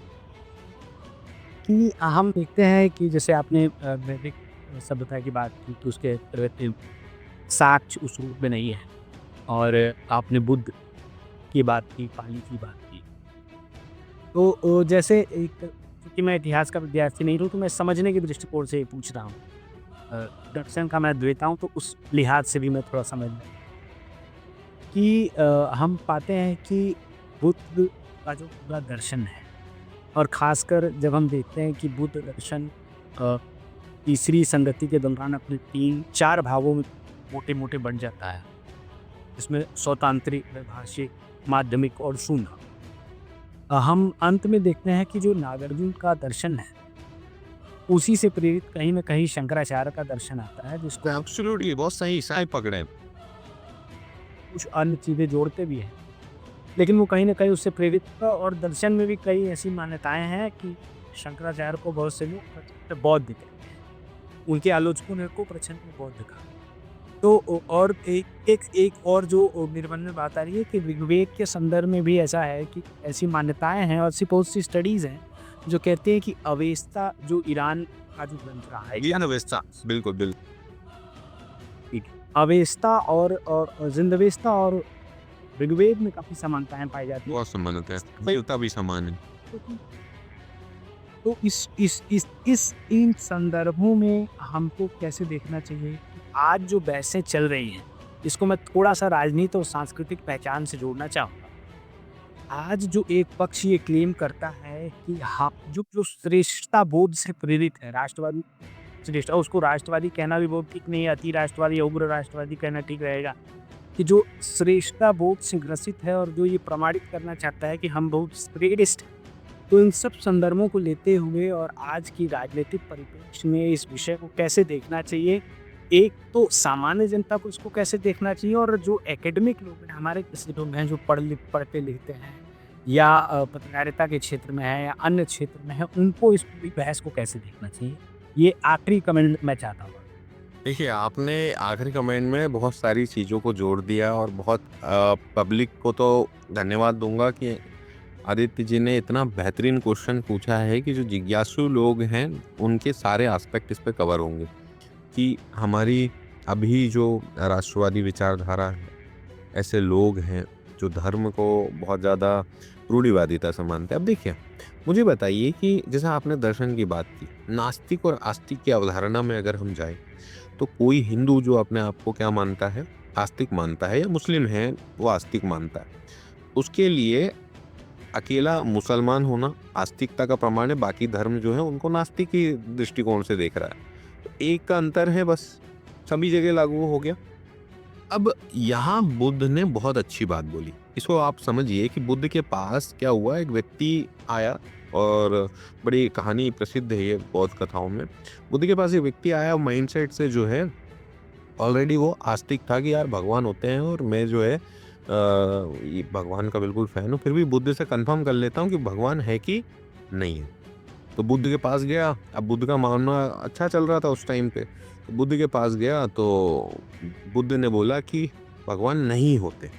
कि हम देखते हैं कि जैसे आपने वैदिक सभ्यता की बात की, तो उसके प्रवृत्ति साक्ष्य उस रूप में नहीं है, और आपने बुद्ध की बात की, पाली की बात की। तो जैसे एक, क्योंकि मैं इतिहास का विद्यार्थी नहीं हूँ तो मैं समझने के दृष्टिकोण से पूछ रहा हूँ। दर्शन का मैं द्वेता हूँ तो उस लिहाज से भी मैं थोड़ा समझ कि हम पाते हैं कि बुद्ध का जो पूरा दर्शन है और ख़ासकर जब हम देखते हैं कि बुद्ध दर्शन अ, तीसरी संगति के दौरान अपने 3-4 भागों में मोटे-मोटे बँट जाता है। इसमें सौतांत्रिक, वैभाषिक, माध्यमिक और शून्य। हम अंत में देखते हैं कि जो नागार्जुन का दर्शन है, उसी से प्रेरित कहीं न कहीं शंकराचार्य का दर्शन आता है, जिसको एब्सोल्युटली बहुत सही पकड़े। कुछ अन्य चीज़ें जोड़ते भी हैं। लेकिन वो कहीं न कहीं उससे प्रेरित था और दर्शन में भी कई ऐसी मान्यताएँ हैं कि शंकराचार्य को बहुत से लोग प्रचंड बौद्ध कहते हैं। उनके आलोचकों ने को प्रचंड बौद्ध कहा। तो और एक और जो मेरे मन में बात आ रही है कि ऋग्वेद के संदर्भ में भी ऐसा है कि ऐसी मान्यताएँ हैं और ऐसी बहुत सी स्टडीज़ हैं, जो कहते हैं कि अवेस्ता जो ईरान का जो ग्रंथ रहा है, ज्ञान अवस्था बिल्कुल बिल्कुल ठीक है। अवेस्ता और ज़िंदवेस्ता और ऋग्वेद में काफ़ी समानताएँ पाई जाती हैं। बहुत संबंधित है, देवता भी समान है। तो इस इन संदर्भों में हमको कैसे देखना चाहिए कि आज जो बहसें चल रही हैं, इसको मैं थोड़ा-सा राजनीति और सांस्कृतिक पहचान से जोड़ना चाहूँगा। आज जो एक पक्ष ये क्लेम करता है कि हाँ, जो जो श्रेष्ठता बोध से प्रेरित है, राष्ट्रवादी श्रेष्ठता उसको राष्ट्रवादी कहना भी बहुत ठीक नहीं है, अति राष्ट्रवादी या उग्र राष्ट्रवादी कहना ठीक रहेगा, कि जो श्रेष्ठता बोध से ग्रसित है और जो ये प्रमाणित करना चाहता है कि हम बहुत श्रेष्ठ हैं। तो इन सब संदर्भों को लेते हुए और आज की राजनीतिक परिप्रेक्ष्य में इस विषय को कैसे देखना चाहिए? एक तो सामान्य जनता को इसको कैसे देखना चाहिए और जो एकेडमिक लोग हैं, हमारे जैसे लोग हैं जो पढ़ते लिखते हैं या पत्रकारिता के क्षेत्र में है या अन्य क्षेत्र में है, उनको इस पूरी बहस को कैसे देखना चाहिए? ये आखिरी कमेंट मैं चाहता हूँ। देखिए, आपने आखिरी कमेंट में बहुत सारी चीज़ों को जोड़ दिया और बहुत पब्लिक को तो धन्यवाद दूँगा कि आदित्य जी ने इतना बेहतरीन क्वेश्चन पूछा है कि जो जिज्ञासु लोग हैं, उनके सारे एस्पेक्ट इस पे कवर होंगे कि हमारी अभी जो राष्ट्रवादी विचारधारा है, ऐसे लोग हैं जो धर्म को बहुत ज़्यादा रूढ़िवादिता से मानते हैं। अब देखिए, मुझे बताइए कि जैसे आपने दर्शन की बात की, नास्तिक और आस्तिक की अवधारणा में अगर हम जाएँ, तो कोई हिंदू जो अपने आप को क्या मानता है? आस्तिक मानता है या मुस्लिम है, वो आस्तिक मानता है। उसके लिए अकेला मुसलमान होना आस्तिकता का प्रमाण है, बाकी धर्म जो है उनको नास्तिक की दृष्टिकोण से देख रहा है। तो एक का अंतर है बस, सभी जगह लागू हो गया। अब यहाँ बुद्ध ने बहुत अच्छी बात बोली। इसको आप समझिए कि बुद्ध के पास क्या हुआ, एक व्यक्ति आया और बड़ी कहानी प्रसिद्ध है ये बौद्ध कथाओं में। बुद्ध के पास एक व्यक्ति आया, माइंडसेट से जो है ऑलरेडी वो आस्तिक था कि यार भगवान होते हैं और मैं जो है ये भगवान का बिल्कुल फैन हूँ, फिर भी बुद्ध से कंफर्म कर लेता हूँ कि भगवान है कि नहीं है। तो बुद्ध के पास गया, अब बुद्ध का मानना अच्छा चल रहा था उस टाइम पे, तो बुद्ध के पास गया तो बुद्ध ने बोला कि भगवान नहीं होते।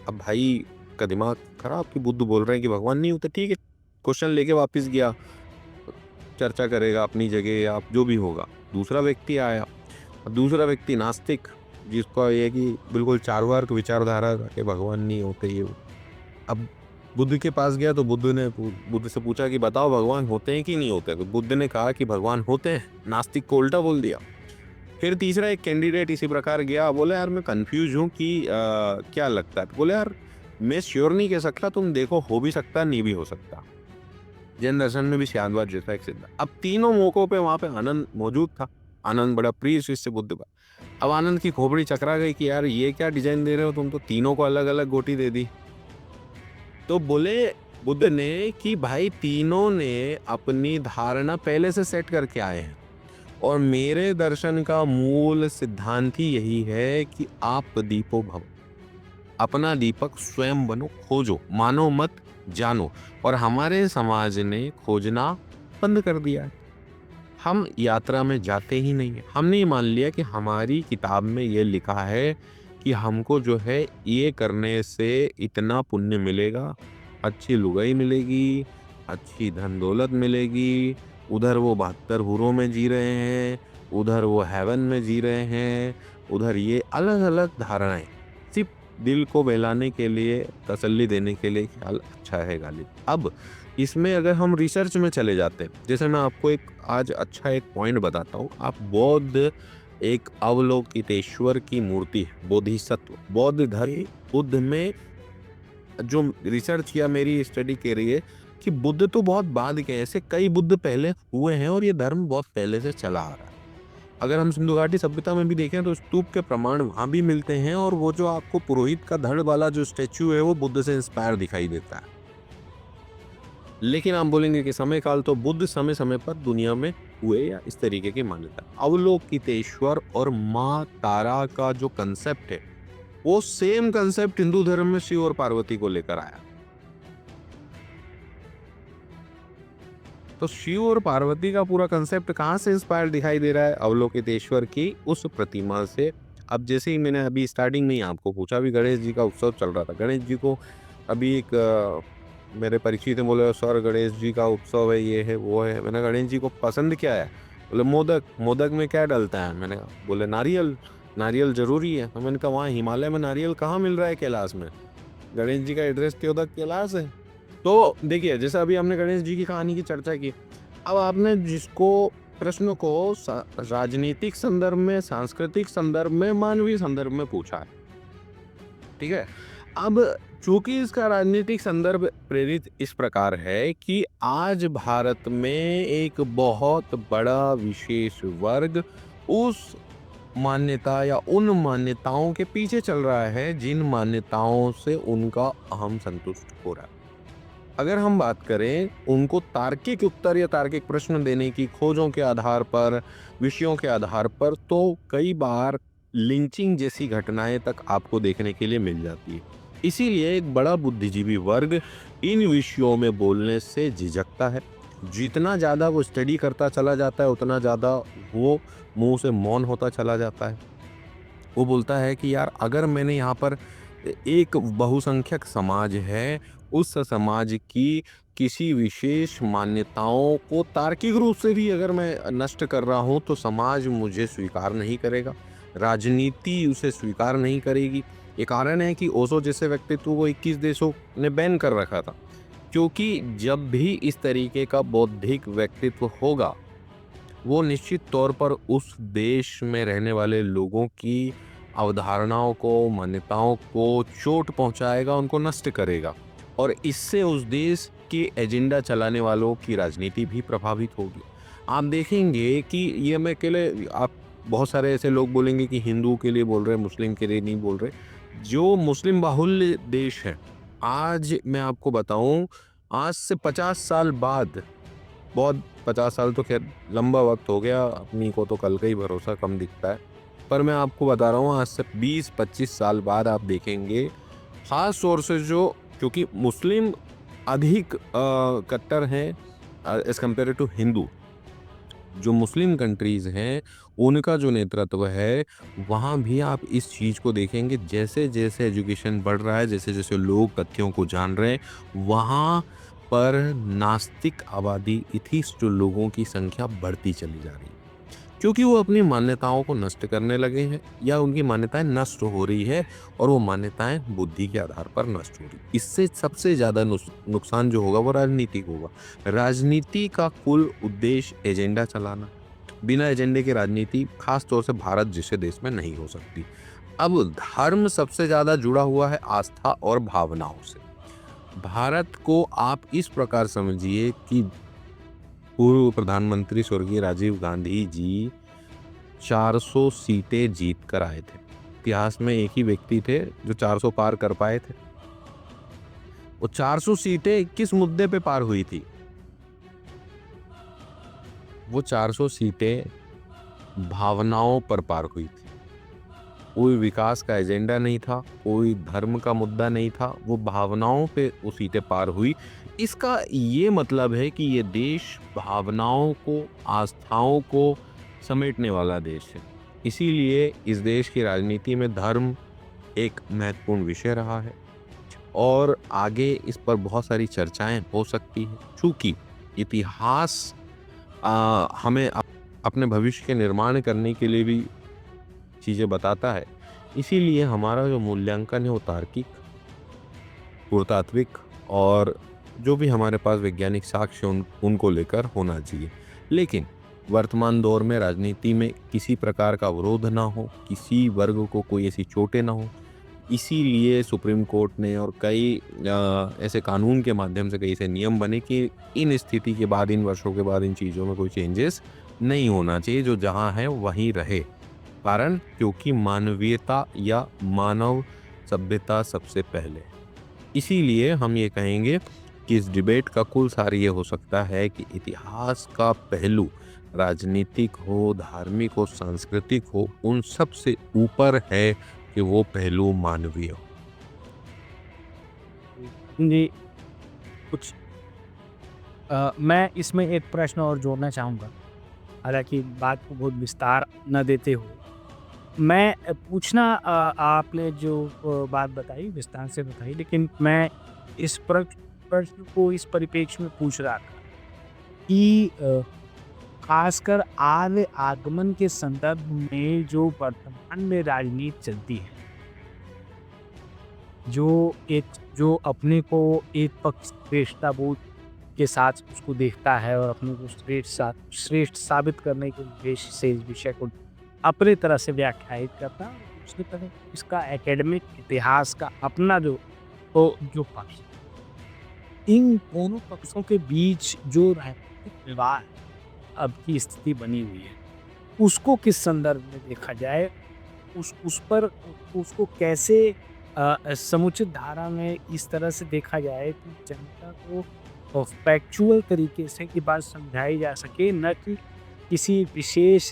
अब भाई का दिमाग खराब कि बुद्ध बोल रहे हैं कि भगवान नहीं होते, ठीक है, क्वेश्चन लेके वापस गया, चर्चा करेगा अपनी जगह या जो भी होगा। दूसरा व्यक्ति आया, दूसरा व्यक्ति नास्तिक, जिसका ये कि बिल्कुल चार्वाक विचारधारा था कि भगवान नहीं होते ये वो। अब बुद्ध के पास गया तो बुद्ध से पूछा कि बताओ भगवान होते हैं कि नहीं होते, तो बुद्ध ने कहा कि भगवान होते हैं। नास्तिक को उल्टा बोल दिया। फिर तीसरा एक कैंडिडेट इसी प्रकार गया, बोले यार मैं कंफ्यूज हूँ कि क्या लगता है, बोले यार मैं श्योर नहीं कह सकता, तुम देखो हो भी सकता नहीं भी हो सकता। जैन दर्शन में भी शांतवाद जैसा एक सिद्धांत। अब तीनों मौकों पे वहां पे आनंद मौजूद था। आनंद बड़ा प्रिय शिष्य बुद्ध का। अब आनंद की खोपड़ी चकरा गई कि यार ये क्या डिजाइन दे रहे हो तुम, तो तीनों को अलग अलग गोटी दे दी। तो बोले बुद्ध ने कि भाई तीनों ने अपनी धारणा पहले से सेट करके आए हैं और मेरे दर्शन का मूल सिद्धांत ही यही है कि आप दीपो भव, अपना दीपक स्वयं बनो, खोजो, मानो मत जानो। और हमारे समाज ने खोजना बंद कर दिया है। हम यात्रा में जाते ही नहीं है। हमने ये मान लिया कि हमारी किताब में ये लिखा है कि हमको जो है ये करने से इतना पुण्य मिलेगा, अच्छी लुगाई मिलेगी, अच्छी धन दौलत मिलेगी, उधर वो 72 हुरों में जी रहे हैं, उधर वो हेवन में जी रहे हैं, उधर ये अलग अलग धारणाएं सिर्फ दिल को बहलाने के लिए, तसल्ली देने के लिए ख्याल अच्छा है गालिब। अब इसमें अगर हम रिसर्च में चले जाते हैं, जैसे मैं आपको एक आज अच्छा एक पॉइंट बताता हूँ। आप बौद्ध एक अवलोकितेश्वर की मूर्ति है, बोधिसत्व। बौद्ध धर्म, बुद्ध में जो रिसर्च किया, मेरी स्टडी के लिए कि बुद्ध तो बहुत बाद के, ऐसे कई बुद्ध पहले हुए हैं और ये धर्म बहुत पहले से चला आ रहा है। अगर हम सिंधु घाटी सभ्यता में भी देखें तो स्तूप के प्रमाण वहां भी मिलते हैं, और वो जो आपको पुरोहित का धड़ वाला जो स्टेच्यू है वो बुद्ध से इंस्पायर दिखाई देता है। लेकिन आप बोलेंगे कि समय काल, तो बुद्ध समय समय पर दुनिया में हुए, या इस तरीके की मान्यता। अवलोकितेश्वर और माँ तारा का जो कंसेप्ट है वो सेम कंसेप्ट हिंदू धर्म में शिव और पार्वती को लेकर आया। तो शिव और पार्वती का पूरा कंसेप्ट कहाँ से इंस्पायर दिखाई दे रहा है? अवलोकितेश्वर की उस प्रतिमा से। अब जैसे ही मैंने अभी स्टार्टिंग में ही आपको पूछा, अभी गणेश जी का उत्सव चल रहा था, गणेश जी को अभी एक मेरे परिचित बोले सर गणेश जी का उत्सव है, ये है वो है। मैंने गणेश जी को पसंद क्या है? बोले मोदक। मोदक में क्या डलता है? मैंने कहा, बोले नारियल। नारियल जरूरी है। तो मैंने कहा वहाँ हिमालय में नारियल कहाँ मिल रहा है कैलाश में? गणेश जी का एड्रेस त्योदक कैलाश है। तो देखिए, जैसे अभी हमने गणेश जी की कहानी की चर्चा की, अब आपने जिसको प्रश्न को राजनीतिक संदर्भ में, सांस्कृतिक संदर्भ में, मानवीय संदर्भ में पूछा है, ठीक है। अब चूंकि इसका राजनीतिक संदर्भ प्रेरित इस प्रकार है कि आज भारत में एक बहुत बड़ा विशेष वर्ग उस मान्यता या उन मान्यताओं के पीछे चल रहा है जिन मान्यताओं से उनका अहम संतुष्ट हो रहा है। अगर हम बात करें उनको तार्किक उत्तर या तार्किक प्रश्न देने की खोजों के आधार पर, विषयों के आधार पर, तो कई बार लिंचिंग जैसी घटनाएं तक आपको देखने के लिए मिल जाती है। इसीलिए एक बड़ा बुद्धिजीवी वर्ग इन विषयों में बोलने से झिझकता है। जितना ज़्यादा वो स्टडी करता चला जाता है, उतना ज़्यादा वो मुंह से मौन होता चला जाता है। वो बोलता है कि यार, अगर मैंने यहाँ पर एक बहुसंख्यक समाज है, उस समाज की किसी विशेष मान्यताओं को तार्किक रूप से भी अगर मैं नष्ट कर रहा हूँ तो समाज मुझे स्वीकार नहीं करेगा, राजनीति उसे स्वीकार नहीं करेगी। ये कारण है कि ओशो जैसे व्यक्तित्व को 21 देशों ने बैन कर रखा था, क्योंकि जब भी इस तरीके का बौद्धिक व्यक्तित्व होगा, वो निश्चित तौर पर उस देश में रहने वाले लोगों की अवधारणाओं को, मान्यताओं को चोट पहुंचाएगा, उनको नष्ट करेगा, और इससे उस देश के एजेंडा चलाने वालों की राजनीति भी प्रभावित होगी। आप देखेंगे कि ये मैं अकेले, आप बहुत सारे ऐसे लोग बोलेंगे कि हिंदू के लिए बोल रहे हैं, मुस्लिम के लिए नहीं बोल रहे। जो मुस्लिम बाहुल्य देश है, आज मैं आपको बताऊं, आज से 50 साल बाद, बहुत 50 साल तो खैर लंबा वक्त हो गया, अपनी को तो कल का ही भरोसा कम दिखता है, पर मैं आपको बता रहा हूँ आज से 20-25 साल बाद आप देखेंगे, खास तौर से जो, क्योंकि मुस्लिम अधिक कट्टर हैं एज कम्पेयर टू हिंदू, जो मुस्लिम कंट्रीज़ हैं उनका जो नेतृत्व है, वहाँ भी आप इस चीज़ को देखेंगे, जैसे जैसे एजुकेशन बढ़ रहा है, जैसे जैसे लोग तथ्यों को जान रहे हैं, वहाँ पर नास्तिक आबादी, एथिस्ट लोगों की संख्या बढ़ती चली जा रही है, क्योंकि वो अपनी मान्यताओं को नष्ट करने लगे हैं, या उनकी मान्यताएं नष्ट हो रही है, और वो मान्यताएं बुद्धि के आधार पर नष्ट हो रही। इससे सबसे ज़्यादा नुकसान जो होगा वो राजनीतिक होगा। राजनीति का कुल उद्देश्य एजेंडा चलाना, बिना एजेंडे के राजनीति खास तौर से भारत जैसे देश में नहीं हो सकती। अब धर्म सबसे ज़्यादा जुड़ा हुआ है आस्था और भावनाओं से। भारत को आप इस प्रकार समझिए कि पूर्व प्रधानमंत्री स्वर्गीय राजीव गांधी जी 400 सीटें जीत कर आए थे। इतिहास में एक ही व्यक्ति थे जो 400 पार कर पाए थे। वो 400 सीटें किस मुद्दे पे पार हुई थी? वो 400 सीटें भावनाओं पर पार हुई थी। कोई विकास का एजेंडा नहीं था, कोई धर्म का मुद्दा नहीं था, वो भावनाओं पे वो सीटें पार हुई। इसका ये मतलब है कि ये देश भावनाओं को, आस्थाओं को समेटने वाला देश है। इसीलिए इस देश की राजनीति में धर्म एक महत्वपूर्ण विषय रहा है, और आगे इस पर बहुत सारी चर्चाएं हो सकती हैं, चूँकि इतिहास हमें अपने भविष्य के निर्माण करने के लिए भी चीज़ें बताता है। इसीलिए हमारा जो मूल्यांकन है वो तार्किक, पुरातात्विक, और जो भी हमारे पास वैज्ञानिक साक्ष्य उनको लेकर होना चाहिए। लेकिन वर्तमान दौर में राजनीति में किसी प्रकार का विरोध ना हो, किसी वर्ग को कोई ऐसी चोटें ना हो। इसीलिए सुप्रीम कोर्ट ने और कई ऐसे कानून के माध्यम से कई ऐसे नियम बने कि इन स्थिति के बाद, इन वर्षों के बाद इन चीज़ों में कोई चेंजेस नहीं होना चाहिए, जो जहाँ है वहीं रहे। कारण क्योंकि मानवीयता या मानव सभ्यता सबसे पहले। इसीलिए हम ये कहेंगे कि इस डिबेट का कुल सार ये हो सकता है कि इतिहास का पहलू राजनीतिक हो, धार्मिक हो, सांस्कृतिक हो, उन सब से ऊपर है कि वो पहलू मानवीय हो। जी, कुछ मैं इसमें एक प्रश्न और जोड़ना चाहूँगा, हालाँकि बात को बहुत विस्तार न देते हुए। मैं पूछना आपने जो बात बताई विस्तार से बताई, लेकिन मैं इस प्रश्न को इस परिप्रेक्ष्य में पूछ रहा था कि खासकर आर्य आगमन के संदर्भ में जो वर्तमान में राजनीति चलती है, जो अपने को एक पक्ष श्रेष्ठता बोध के साथ उसको देखता है और अपने को श्रेष्ठ साबित करने के उद्देश्य से इस विषय को अपने तरह से व्याख्यायित करता है, और दूसरी तरफ इसका एकेडमिक इतिहास का अपना जो पक्ष, इन दोनों पक्षों के बीच जो राजनीतिक विवाद अब की स्थिति बनी हुई है, उसको किस संदर्भ में देखा जाए, उस पर उसको कैसे समुचित धारा में इस तरह से देखा जाए कि जनता को फैक्चुअल तरीके से की बात समझाई जा सके, न कि किसी विशेष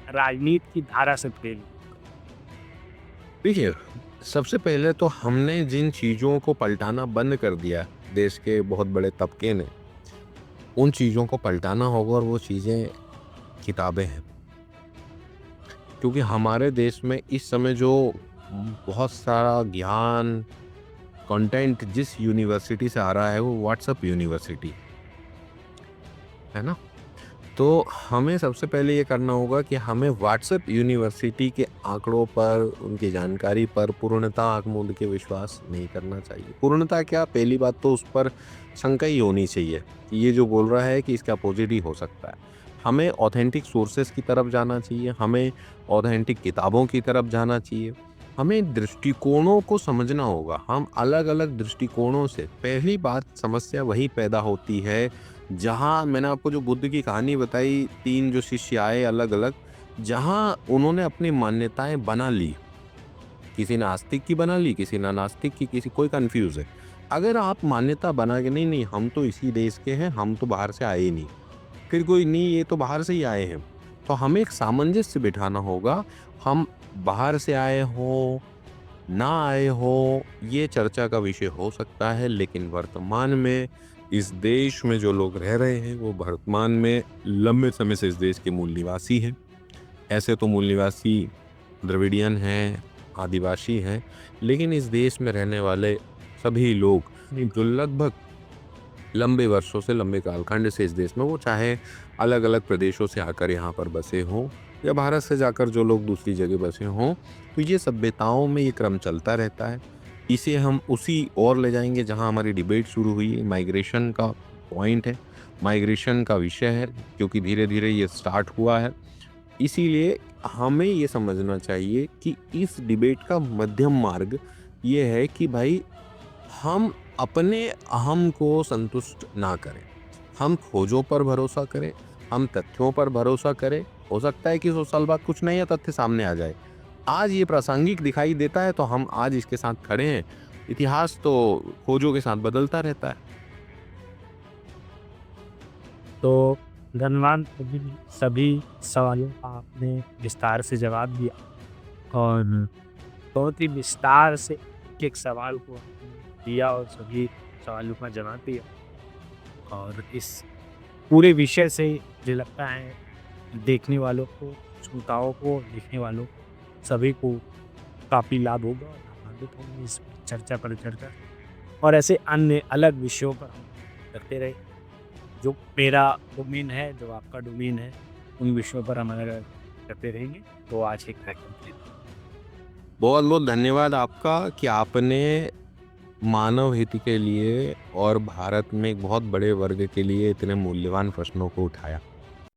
राजनीति की धारा से प्रेरित। देखिए, सबसे पहले तो हमने जिन चीज़ों को पलटाना बंद कर दिया देश के बहुत बड़े तबके ने, उन चीज़ों को पलटाना होगा, और वो चीज़ें किताबें हैं। क्योंकि हमारे देश में इस समय जो बहुत सारा ज्ञान, कंटेंट जिस यूनिवर्सिटी से आ रहा है वो व्हाट्सएप यूनिवर्सिटी है ना। तो हमें सबसे पहले ये करना होगा कि हमें व्हाट्सएप यूनिवर्सिटी के आंकड़ों पर, उनकी जानकारी पर पूर्णतः आंख मूंद के विश्वास नहीं करना चाहिए। पूर्णतः क्या, पहली बात तो उस पर शंका ही होनी चाहिए कि ये जो बोल रहा है कि इसके अपोजिट ही हो सकता है। हमें ऑथेंटिक सोर्सेस की तरफ जाना चाहिए, हमें ऑथेंटिक किताबों की तरफ जाना चाहिए, हमें दृष्टिकोणों को समझना होगा। हम अलग अलग दृष्टिकोणों से, पहली बात समस्या वही पैदा होती है जहाँ मैंने आपको जो बुद्ध की कहानी बताई, 3 जो शिष्य आए अलग अलग, जहाँ उन्होंने अपनी मान्यताएं बना ली, किसी ने आस्तिक की बना ली, किसी ने नास्तिक की, किसी कोई कंफ्यूज है। अगर आप मान्यता बना के नहीं हम तो इसी देश के हैं, हम तो बाहर से आए ही नहीं, फिर कोई नहीं ये तो बाहर से ही आए हैं, तो हमें एक सामंजस्य बिठाना होगा। हम बाहर से आए हो ना आए हो ये चर्चा का विषय हो सकता है, लेकिन वर्तमान में इस देश में जो लोग रह रहे हैं वो वर्तमान में लंबे समय से इस देश के मूल निवासी हैं। ऐसे तो मूल निवासी द्रविडियन हैं, आदिवासी हैं, लेकिन इस देश में रहने वाले सभी लोग जो लगभग लंबे वर्षों से, लंबे कालखंड से इस देश में, वो चाहे अलग अलग प्रदेशों से आकर यहाँ पर बसे हों या भारत से जाकर जो लोग दूसरी जगह बसे हों, तो ये सभ्यताओं में ये क्रम चलता रहता है। इसे हम उसी ओर ले जाएंगे जहाँ हमारी डिबेट शुरू हुई है। माइग्रेशन का पॉइंट है, माइग्रेशन का विषय है, क्योंकि धीरे धीरे ये स्टार्ट हुआ है। इसीलिए हमें ये समझना चाहिए कि इस डिबेट का मध्यम मार्ग ये है कि भाई हम अपने अहम को संतुष्ट ना करें, हम खोजों पर भरोसा करें, हम तथ्यों पर भरोसा करें। हो सकता है कि 100 साल बाद कुछ नया तथ्य सामने आ जाए, आज ये प्रासंगिक दिखाई देता है तो हम आज इसके साथ खड़े हैं। इतिहास तो खोजों के साथ बदलता रहता है। तो धन्यवाद, सभी सवालों का आपने विस्तार से जवाब दिया, और बहुत ही विस्तार से एक सवाल को दिया और सभी सवालों का जवाब दिया। और इस पूरे विषय से मुझे लगता है देखने वालों को, श्रोताओं को, लिखने वालों को, सभी को काफ़ी लाभ होगा और आनंदित होंगे इस चर्चा पर चर्चा, और ऐसे अन्य अलग विषयों पर हम करते रहे। जो मेरा डोमेन है, जो आपका डोमेन है, उन विषयों पर हम अलग करते रहेंगे। तो आज एक कार्यक्रम, बहुत बहुत धन्यवाद आपका कि आपने मानव हित के लिए और भारत में एक बहुत बड़े वर्ग के लिए इतने मूल्यवान प्रश्नों को उठाया।